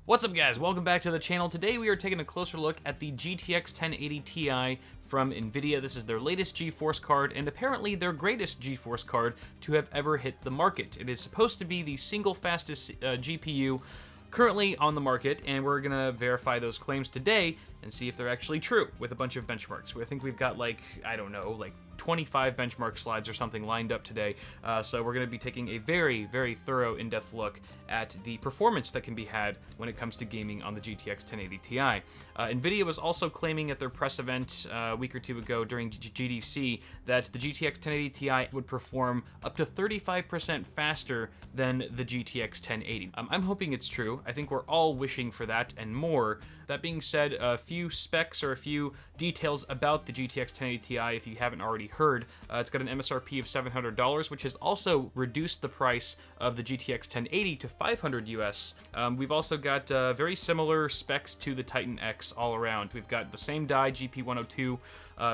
What's up guys, welcome back to the channel. Today we are taking a closer look at the GTX 1080 Ti from Nvidia. This is their latest GeForce card and apparently their greatest GeForce card to have ever hit the market. It is supposed to be the single fastest GPU currently on the market, and we're gonna verify those claims today and see if they're actually true with a bunch of benchmarks. I think we've got like 25 benchmark slides or something lined up today. So we're gonna be taking a very, very thorough in-depth look at the performance that can be had when it comes to gaming on the GTX 1080 Ti. Nvidia was also claiming at their press event a week or two ago during GDC that the GTX 1080 Ti would perform up to 35% faster than the GTX 1080. I'm hoping it's true. I think we're all wishing for that and more. That being said, a few specs or a few details about the GTX 1080 Ti if you haven't already heard. It's got an MSRP of $700, which has also reduced the price of the GTX 1080 to $500 US. We've also got very similar specs to the Titan X all around. We've got the same die, GP102,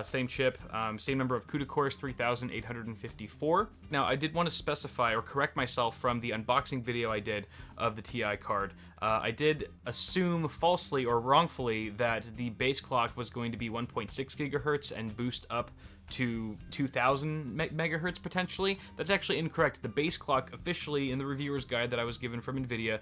same chip, same number of CUDA cores, 3,854. Now, I did want to specify or correct myself from the unboxing video I did of the Ti card. I did assume falsely or wrongfully that the base clock was going to be 1.6 gigahertz and boost up to 2000 megahertz potentially. That's actually incorrect. The base clock officially in the reviewer's guide that I was given from Nvidia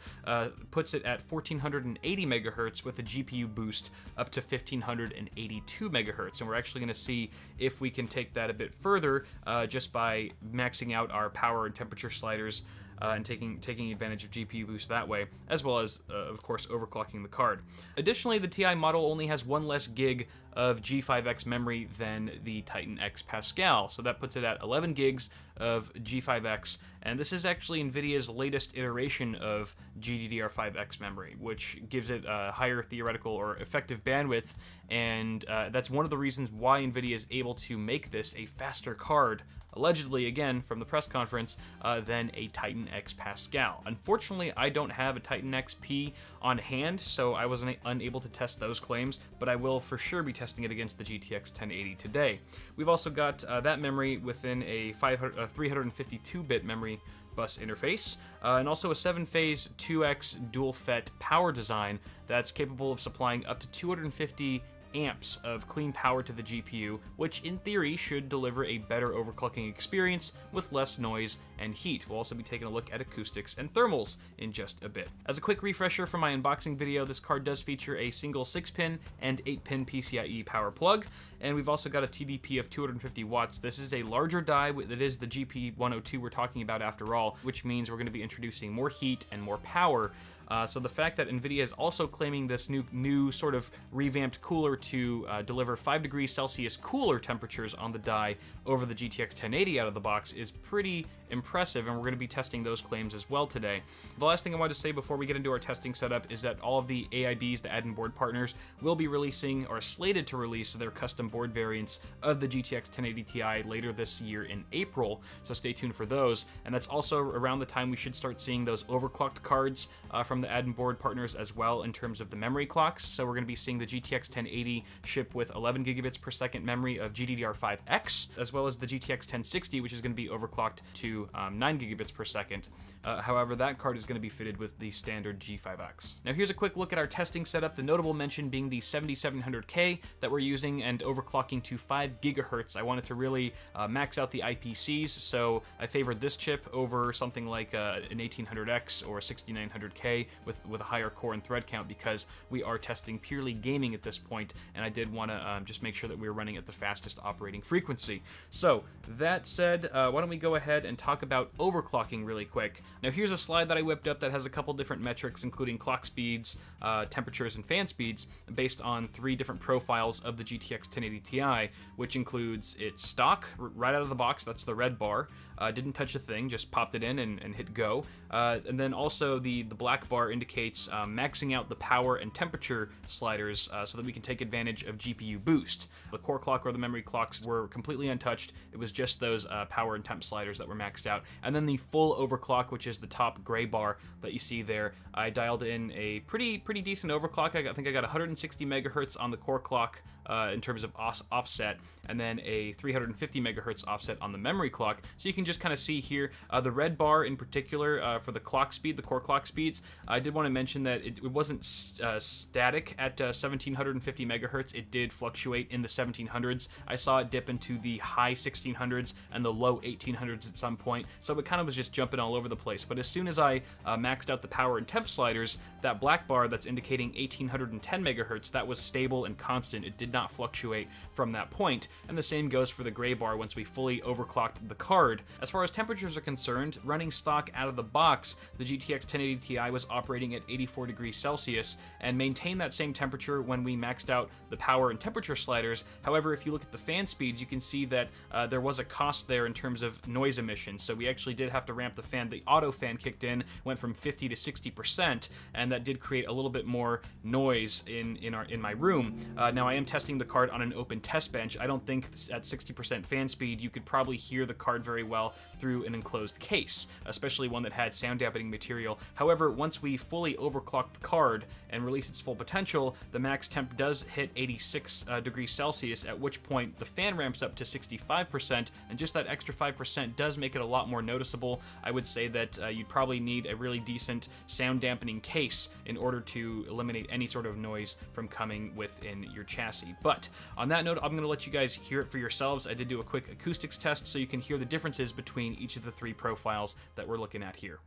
puts it at 1480 megahertz with a GPU boost up to 1582 megahertz. And we're actually going to see if we can take that a bit further just by maxing out our power and temperature sliders and taking advantage of GPU boost that way, as well as, of course, overclocking the card. Additionally, the Ti model only has one less gig of G5X memory than the Titan X Pascal, so that puts it at 11 gigs of G5X, and this is actually Nvidia's latest iteration of GDDR5X memory, which gives it a higher theoretical or effective bandwidth, and that's one of the reasons why Nvidia is able to make this a faster card, allegedly, again, from the press conference, than a Titan X Pascal. Unfortunately, I don't have a Titan XP on hand, so I was unable to test those claims, but I will for sure be testing it against the GTX 1080 today. We've also got that memory within a 352-bit memory bus interface, and also a 7-phase 2x dual FET power design that's capable of supplying up to 250 amps of clean power to the GPU, which in theory should deliver a better overclocking experience with less noise and heat. We'll also be taking a look at acoustics and thermals in just a bit. As a quick refresher from my unboxing video, this card does feature a single 6-pin and 8-pin PCIe power plug, and we've also got a TDP of 250 watts. This is a larger die that is the GP102 we're talking about after all, which means we're going to be introducing more heat and more power. So the fact that Nvidia is also claiming this new sort of revamped cooler to deliver 5 degrees Celsius cooler temperatures on the die over the GTX 1080 out of the box is pretty impressive, and we're going to be testing those claims as well today. The last thing I wanted to say before we get into our testing setup is that all of the AIBs, the add-in board partners, will be releasing or slated to release their custom board variants of the GTX 1080 Ti later this year in April, so stay tuned for those. And that's also around the time we should start seeing those overclocked cards from the add-in board partners as well in terms of the memory clocks. So we're going to be seeing the GTX 1080 ship with 11 gigabits per second memory of GDDR5X, as well as the GTX 1060, which is going to be overclocked to 9 gigabits per second. However, that card is going to be fitted with the standard G5X. Now here's a quick look at our testing setup, the notable mention being the 7700K that we're using and overclocking to 5 gigahertz. I wanted to really max out the IPCs, so I favored this chip over something like an 1800X or a 6900K with a higher core and thread count, because we are testing purely gaming at this point, and I did want to just make sure that we were running at the fastest operating frequency. So that said, why don't we go ahead and talk about overclocking really quick. Now here's a slide that I whipped up that has a couple different metrics, including clock speeds, temperatures, and fan speeds, based on 3 different profiles of the GTX 1080 Ti, which includes its stock, right out of the box, that's the red bar, didn't touch a thing, just popped it in and hit go, and then also the black bar indicates maxing out the power and temperature sliders so that we can take advantage of GPU boost. The core clock or the memory clocks were completely untouched. It was just those power and temp sliders that were maxed out. And then the full overclock, which is the top gray bar that you see there, I dialed in a pretty decent overclock. I think I got 160 megahertz on the core clock in terms of offset, and then a 350 megahertz offset on the memory clock. So you can just kind of see here the red bar in particular for the clock speed, the core clock speeds. I did want to mention that it wasn't static at 1750 megahertz. It did fluctuate in the 1700s. I saw it dip into the high 1600s and the low 1800s at some point, so it kind of was just jumping all over the place. But as soon as I maxed out the power and temp sliders, that black bar that's indicating 1810 megahertz, that was stable and constant. It did not fluctuate from that point, and the same goes for the gray bar once we fully overclocked the card. As far as temperatures are concerned, running stock out of the box, the GTX 1080 Ti was operating at 84 degrees Celsius and maintained that same temperature when we maxed out the power and temperature sliders. However, if you look at the fan speeds, you can see that there was a cost there in terms of noise emission, so we actually did have to ramp the fan. The auto fan kicked in, went from 50 to 60%, and that did create a little bit more noise in my room. Now I am testing the card on an open test bench. I don't think at 60% fan speed you could probably hear the card very well through an enclosed case, especially one that had sound dampening material. However, once we fully overclock the card and release its full potential, the max temp does hit 86 degrees Celsius, at which point the fan ramps up to 65%, and just that extra 5% does make it a lot more noticeable. I would say that you'd probably need a really decent sound dampening case in order to eliminate any sort of noise from coming within your chassis. But on that note, I'm going to let you guys hear it for yourselves. I did do a quick acoustics test so you can hear the differences between each of the three profiles that we're looking at here.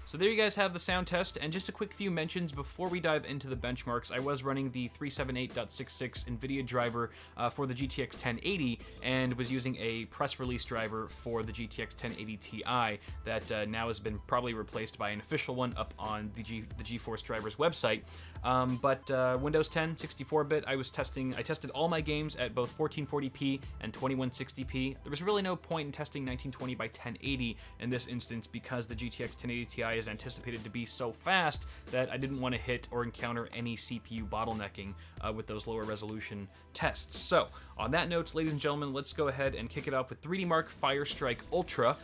So there you guys have the sound test, and just a quick few mentions before we dive into the benchmarks. I was running the 378.66 Nvidia driver for the GTX 1080 and was using a press release driver for the GTX 1080 Ti that now has been probably replaced by an official one up on the GeForce drivers website. But Windows 10 64-bit, I tested all my games at both 1440p and 2160p. There was really no point in testing 1920 by 1080 in this instance because the GTX 1080 Ti is anticipated to be so fast that I didn't want to hit or encounter any CPU bottlenecking with those lower resolution tests. So on that note, ladies and gentlemen, let's go ahead and kick it off with 3D Mark Firestrike Ultra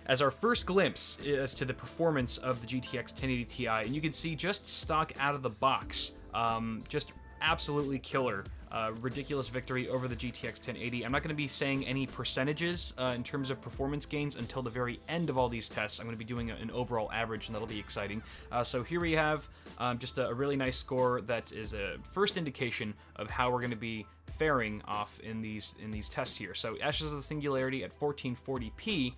as our first glimpse as to the performance of the GTX 1080 Ti. And you can see just stock out of the box, just absolutely killer. Ridiculous victory over the GTX 1080. I'm not going to be saying any percentages in terms of performance gains until the very end of all these tests. I'm going to be doing an overall average, and that'll be exciting. So here we have just a really nice score that is a first indication of how we're going to be faring off in these tests here. So Ashes of the Singularity at 1440p.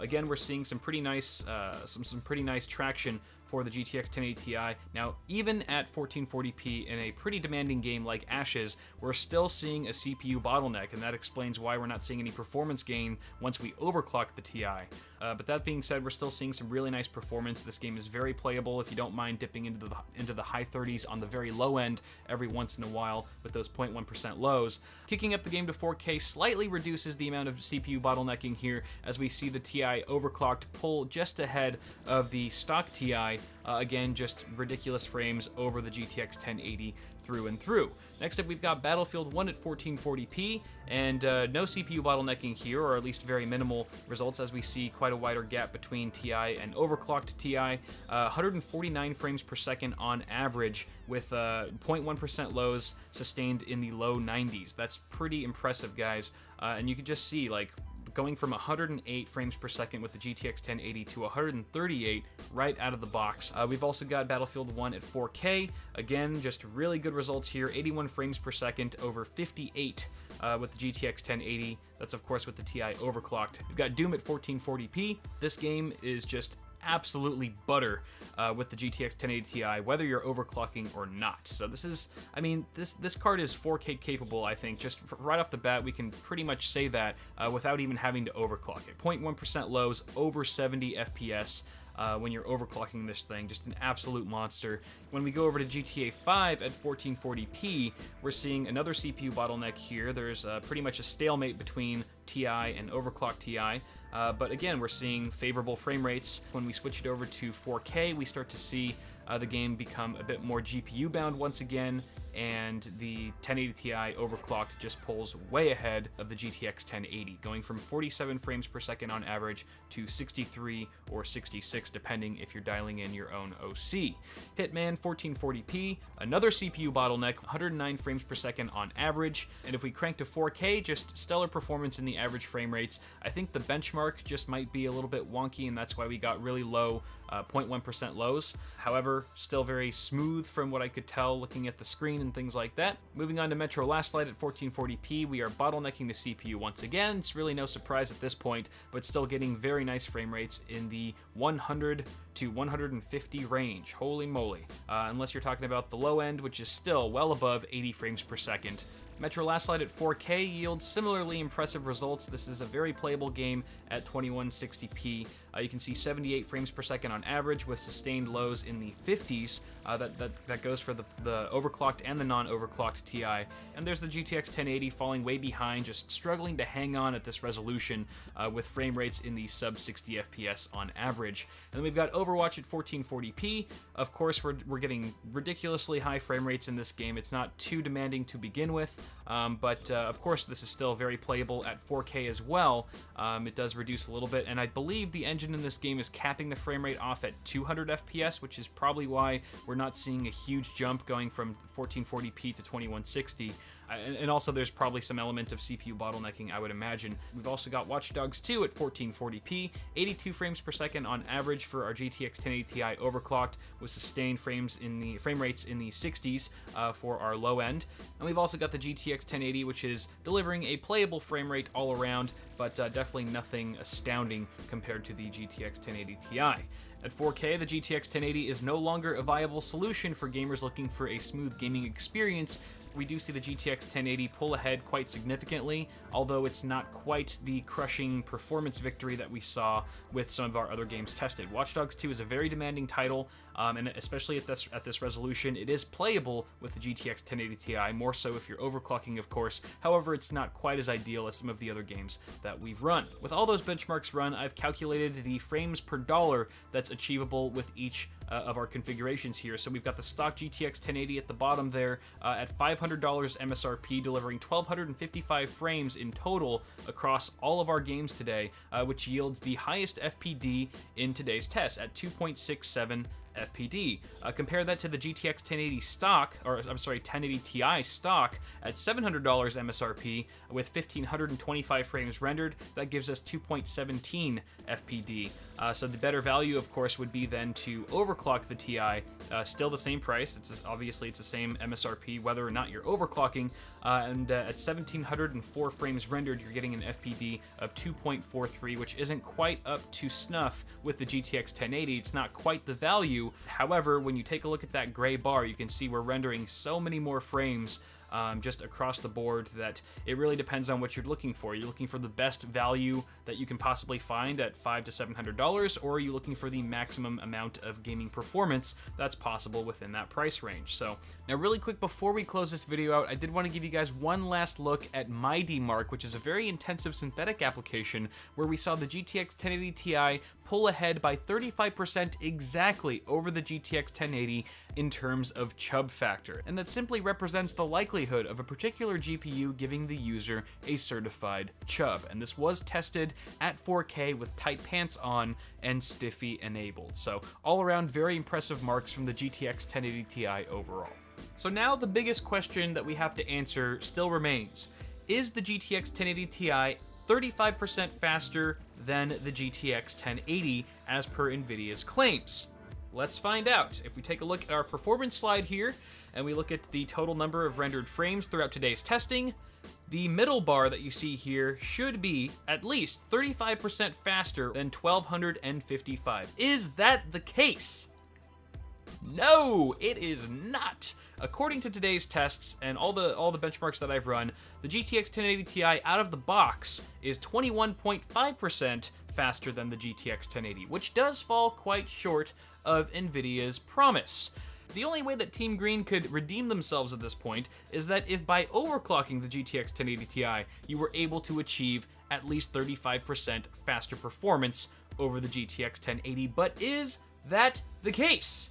Again, we're seeing some pretty nice some pretty nice traction for the GTX 1080 Ti. Now, even at 1440p in a pretty demanding game like Ashes, we're still seeing a CPU bottleneck, and that explains why we're not seeing any performance gain once we overclock the Ti. But that being said, we're still seeing some really nice performance. This game is very playable if you don't mind dipping into the high 30s on the very low end every once in a while with those 0.1% lows. Kicking up the game to 4K slightly reduces the amount of CPU bottlenecking here, as we see the Ti overclocked pull just ahead of the stock Ti. Again, just ridiculous frames over the GTX 1080 through and through. Next up, we've got Battlefield 1 at 1440p, and no CPU bottlenecking here, or at least very minimal results, as we see quite a wider gap between Ti and overclocked Ti. 149 frames per second on average, with 0.1% lows sustained in the low 90s. That's pretty impressive, guys. And you can just see, like, going from 108 frames per second with the GTX 1080 to 138 right out of the box. We've also got Battlefield 1 at 4K. Again, just really good results here. 81 frames per second over 58 with the GTX 1080. That's, of course, with the Ti overclocked. We've got Doom at 1440p. This game is just absolutely butter with the GTX 1080 Ti, whether you're overclocking or not. So this is, I mean, this card is 4K capable, I think. Just right off the bat, we can pretty much say that without even having to overclock it. 0.1% lows, over 70 FPS. When you're overclocking this thing, just an absolute monster. When we go over to GTA 5 at 1440p, we're seeing another CPU bottleneck here. There's pretty much a stalemate between Ti and overclocked Ti. But again, we're seeing favorable frame rates. When we switch it over to 4K, we start to see the game become a bit more GPU bound once again, and the 1080 Ti overclocked just pulls way ahead of the GTX 1080, going from 47 frames per second on average to 63 or 66, depending if you're dialing in your own OC. Hitman 1440p, another CPU bottleneck, 109 frames per second on average, and if we crank to 4K, just stellar performance in the average frame rates. I think the benchmark just might be a little bit wonky, and that's why we got really low 0.1% lows. However, still very smooth from what I could tell looking at the screen and things like that. Moving on to Metro Last Light at 1440p, we are bottlenecking the CPU once again. It's really no surprise at this point, but still getting very nice frame rates in the 100 to 150 range. Holy moly. Unless you're talking about the low end, which is still well above 80 frames per second. Metro Last Light at 4K yields similarly impressive results. This is a very playable game at 2160p. You can see 78 frames per second on average with sustained lows in the 50s. That goes for the overclocked and the non-overclocked Ti. And there's the GTX 1080 falling way behind, just struggling to hang on at this resolution with frame rates in the sub 60 FPS on average. And then we've got Overwatch at 1440p. Of course, we're getting ridiculously high frame rates in this game. It's not too demanding to begin with, but of course this is still very playable at 4K as well. It does reduce a little bit, and I believe the engine in this game is capping the frame rate off at 200 FPS, which is probably why we're not seeing a huge jump going from 1440p to 2160. And also there's probably some element of CPU bottlenecking, I would imagine. We've also got Watch Dogs 2 at 1440p, 82 frames per second on average for our GTX 1080 Ti overclocked, with sustained frame rates in the 60s for our low end. And we've also got the GTX 1080, which is delivering a playable frame rate all around, but definitely nothing astounding compared to the GTX 1080 Ti. At 4K, the GTX 1080 is no longer a viable solution for gamers looking for a smooth gaming experience. We do see the GTX 1080 pull ahead quite significantly, although it's not quite the crushing performance victory that we saw with some of our other games tested. Watch Dogs 2 is a very demanding title, and especially at this resolution, it is playable with the GTX 1080 Ti, more so if you're overclocking, of course. However, it's not quite as ideal as some of the other games that we've run. With all those benchmarks run, I've calculated the frames per dollar that's achievable with each of our configurations here. So we've got the stock GTX 1080 at the bottom there at $500 MSRP, delivering 1,255 frames in total across all of our games today, which yields the highest FPD in today's test at 2.67 FPD. Compare that to the GTX 1080 stock, or I'm sorry, 1080 Ti stock at $700 MSRP with 1,525 frames rendered. That gives us 2.17 FPD. So the better value, of course, would be then to overclock the Ti. Still the same price. Obviously it's the same MSRP whether or not you're overclocking. And at 1,704 frames rendered, you're getting an FPD of 2.43, which isn't quite up to snuff with the GTX 1080. It's not quite the value. However, when you take a look at that gray bar, you can see we're rendering so many more frames just across the board that it really depends on what you're looking for. You're looking for the best value that you can possibly find at $500 to $700, or are you looking for the maximum amount of gaming performance that's possible within that price range? So now really quick before we close this video out, I did want to give you guys one last look at MyDMark, which is a very intensive synthetic application where we saw the GTX 1080 Ti pull ahead by 35% exactly over the GTX 1080 in terms of chub factor. And that simply represents the likelihood of a particular GPU giving the user a certified chub. And this was tested at 4K with tight pants on and Stiffy enabled. So all around very impressive marks from the GTX 1080 Ti overall. So now the biggest question that we have to answer still remains. Is the GTX 1080 Ti 35% faster than the GTX 1080 as per Nvidia's claims? Let's find out. If we take a look at our performance slide here, and we look at the total number of rendered frames throughout today's testing, the middle bar that you see here should be at least 35% faster than 1,255. Is that the case? No, it is not. According to today's tests and all the benchmarks that I've run, the GTX 1080 Ti out of the box is 21.5% faster than the GTX 1080, which does fall quite short of Nvidia's promise. The only way that Team Green could redeem themselves at this point is that if by overclocking the GTX 1080 Ti, you were able to achieve at least 35% faster performance over the GTX 1080. But is that the case?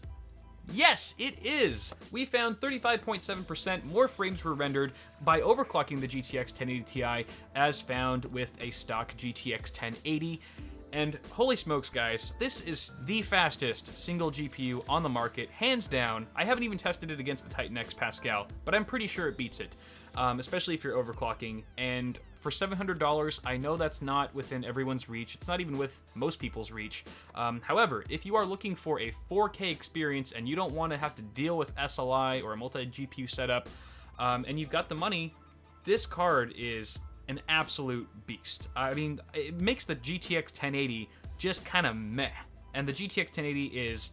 Yes, it is! We found 35.7% more frames were rendered by overclocking the GTX 1080 Ti as found with a stock GTX 1080. And holy smokes, guys, this is the fastest single GPU on the market, hands down. I haven't even tested it against the Titan X Pascal, but I'm pretty sure it beats it, especially if you're overclocking. And for $700, I know that's not within everyone's reach. It's not even with most people's reach. However, if you are looking for a 4K experience and you don't want to have to deal with SLI or a multi-GPU setup, and you've got the money, this card is an absolute beast. I mean, it makes the GTX 1080 just kind of meh. And the GTX 1080 is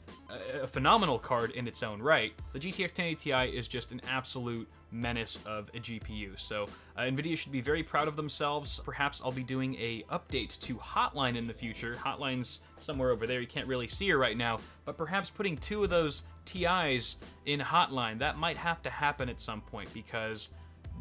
a phenomenal card in its own right. The GTX 1080 Ti is just an absolute menace of a GPU. So Nvidia should be very proud of themselves. Perhaps I'll be doing a update to Hotline in the future. Hotline's somewhere over there. You can't really see her right now, but perhaps putting 2 of those TIs in Hotline, that might have to happen at some point because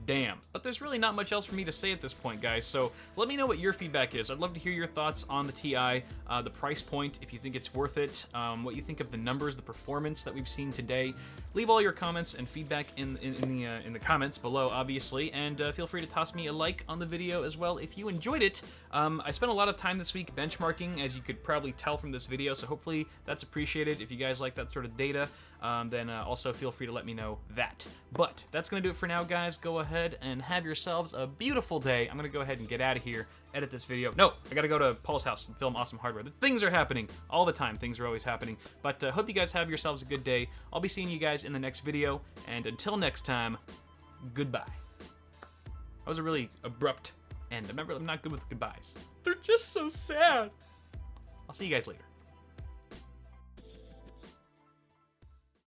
damn. But there's really not much else for me to say at this point, guys, so let me know what your feedback is. I'd love to hear your thoughts on the Ti, the price point, if you think it's worth it, what you think of the numbers, the performance that we've seen today. Leave all your comments and feedback in the comments below, obviously, and feel free to toss me a like on the video as well if you enjoyed it. I spent a lot of time this week benchmarking, as you could probably tell from this video, so hopefully that's appreciated. If you guys like that sort of data, then also feel free to let me know that. But that's gonna do it for now, guys. Go ahead and have yourselves a beautiful day. I'm gonna go ahead and get out of here, edit this video. No, I gotta go to Paul's house and film awesome hardware. Things are happening all the time. Things are always happening. But hope you guys have yourselves a good day. I'll be seeing you guys in the next video, and until next time, goodbye. That was a really abrupt end. Remember, I'm not good with goodbyes. They're just so sad. I'll see you guys later.